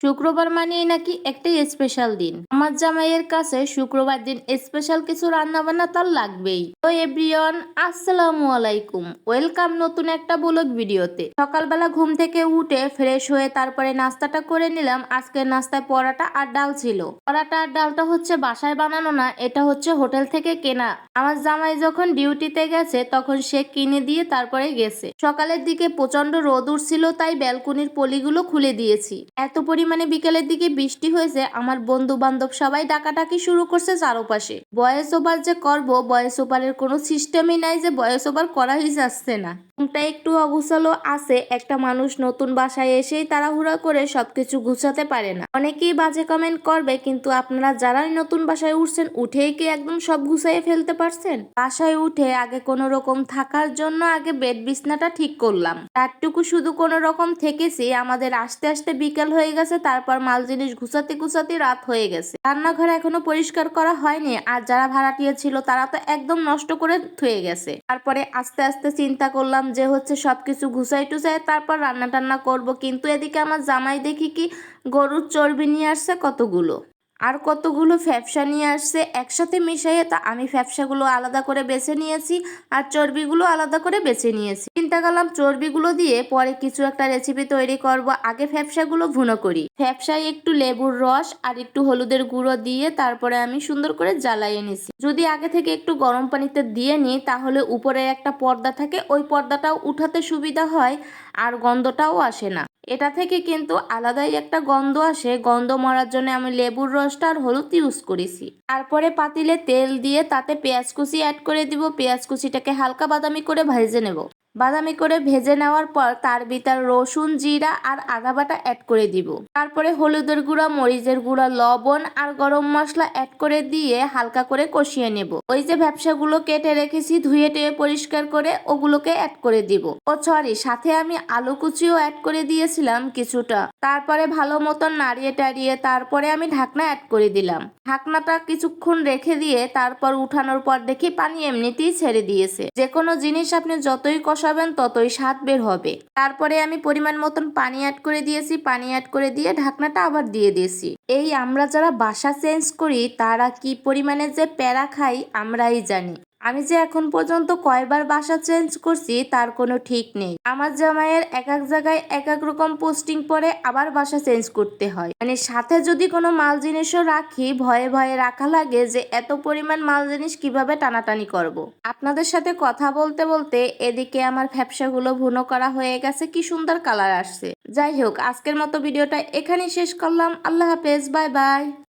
শুক্রবার মানেই নাকি একটা স্পেশাল দিন। আমার জামাইয়ের কাছে শুক্রবার দিন স্পেশাল কিছু রান্না বান্না তার লাগবেই। তো এভরিওয়ান, আসসালামু আলাইকুম, ওয়েলকাম নতুন একটা ব্লগ ভিডিওতে। সকালবেলা ঘুম থেকে উঠে ফ্রেশ হয়ে তারপরে নাস্তাটা করে নিলাম। আজকের নাস্তায় পরোটা আর ডাল ছিল। পরোটা আর ডালটা হচ্ছে বাসায় বানানো না, এটা হচ্ছে হোটেল থেকে কেনা। আমার জামাই যখন ডিউটিতে গেছে তখন সে কিনে দিয়ে তারপরে গেছে। সকালের দিকে প্রচন্ড রোদ উঠছিল, তাই ব্যালকনির পলিগুলো খুলে দিয়েছি। এত পরিমাণে বিকেলের দিকে বৃষ্টি হয়েছে, আমার বন্ধু বান্ধব সবাই ডাকাডাকি শুরু করছে চারপাশে। ভয়েস ওভার যে করব, ভয়েস ওভারের কোনো সিস্টেমই নাই, যে ভয়েস ওভার করাই যাচ্ছে না। ঘুমটা একটু অগুছালো আছে। একটা মানুষ নতুন বাসায় এসেই তাড়াহুড়া করে সবকিছু গুছাতে পারে না। অনেকেই বাজে কমেন্ট করবে, কিন্তু আপনারা যারাই নতুন বাসায় উঠছেন উঠেই কি একদম সব গুছাইয়ে ফেলতে পারছেন? বাসায় উঠে আগে কোনো রকম থাকার জন্য আগে বেড বিছনাটা ঠিক করলাম। তারটুকু শুধু কোনো রকম থেকেছি। আমাদের আস্তে আস্তে বিকেল হয়ে গেছে, তারপর মাল জিনিস গুছাতে গুছাতে রাত হয়ে গেছে। রান্নাঘর এখনো পরিষ্কার করা হয়নি, আর যারা ভাড়াটিয়া ছিল তারা তো একদম নষ্ট করে থুয়ে গেছে। তারপরে আস্তে আস্তে চিন্তা করলাম যে হচ্ছে সবকিছু গুছাই টুছাই তারপর রান্না টান্না করব। কিন্তু এদিকে আমার জামাই দেখি কি গরুর চর্বি নিয়ে আসছে কতগুলো, আর কতগুলো ফ্যাপসা নিয়ে আসছে একসাথে মিশাইয়ে। তা আমি ফ্যাপসাগুলো আলাদা করে বেছে নিয়েছি আর চর্বিগুলো আলাদা করে বেছে নিয়েছি। চিন্তা করলাম চর্বিগুলো দিয়ে পরে কিছু একটা রেসিপি তৈরি করব। আগে ফ্যাপসাগুলো ভুনো করি। ফ্যাপসায় একটু লেবুর রস আর একটু হলুদের গুঁড়ো দিয়ে তারপরে আমি সুন্দর করে জ্বালাইয়ে নিছি। যদি আগে থেকে একটু গরম পানিতে দিয়ে নিই তাহলে উপরে একটা পর্দা থাকে, ওই পর্দাটাও উঠাতে সুবিধা হয় আর গন্ধটাও আসে না। এটা থেকে কিন্তু আলাদাই একটা গন্ধ আসে। গন্ধ মরার জন্য আমি লেবুর রসটা আর হলুদ ইউজ করেছি। তারপরে পাতিলে তেল দিয়ে তাতে পেঁয়াজ কুচি অ্যাড করে দিব। পেঁয়াজ কুচিটাকে হালকা বাদামি করে ভেজে নেব। বাদামি করে ভেজে নেওয়ার পর তার ভিতর রসুন, জিরা আর আদা বাটা অ্যাড করে দিব। তারপরে হলুদের গুঁড়া, মরিচের গুঁড়া, লবণ আর গরম মশলা অ্যাড করে দিয়ে হালকা করে কষিয়ে নেব। ওই যে ব্যবসাগুলো কেটে রেখেছি ধুয়ে টুয়ে পরিষ্কার করে, ওগুলোকে অ্যাড করে দিব। ও সরি, সাথে আমি আলু কুচিও অ্যাড করে দিয়েছিলাম কিছুটা। তারপরে ভালো মতন নাড়িয়ে টাড়িয়ে তারপরে আমি ঢাকনা অ্যাড করে দিলাম। ঢাকনাটা কিছুক্ষণ রেখে দিয়ে তারপর উঠানোর পর দেখি পানি এমনিতেই ছেড়ে দিয়েছে। যে কোনো জিনিস আপনি যতই কষাবেন ততই স্বাদ বের হবে। তারপরে আমি পরিমাণ মতন পানি অ্যাড করে দিয়েছি। পানি অ্যাড করে দিয়ে ঢাকনাটা আবার দিয়ে দিয়েছি। এই আমরা যারা বাসা চেঞ্জ করি তারা কি পরিমাণে যে প্যারা খাই আমরাই জানি। আমি যে এখন পর্যন্ত কয়বার বাসা চেঞ্জ করছি তার কোনো ঠিক নেই। আমার জামাইয়ের এক এক জায়গায় এক এক রকম পোস্টিং পরে আবার বাসা চেঞ্জ করতে হয়। মানে সাথে যদি কোনো মাল জিনিসও রাখি ভয়ে ভয়ে রাখা লাগে যে এত পরিমাণ মাল জিনিস কিভাবে টানাটানি করব। আপনাদের সাথে কথা বলতে বলতে এদিকে আমার ফ্যাপসাগুলো ভুনো করা হয়ে গেছে, কি সুন্দর কালার আসছে। যাই হোক, আজকের মতো ভিডিওটা এখানেই শেষ করলাম। আল্লাহ হাফেজ, বাই বাই।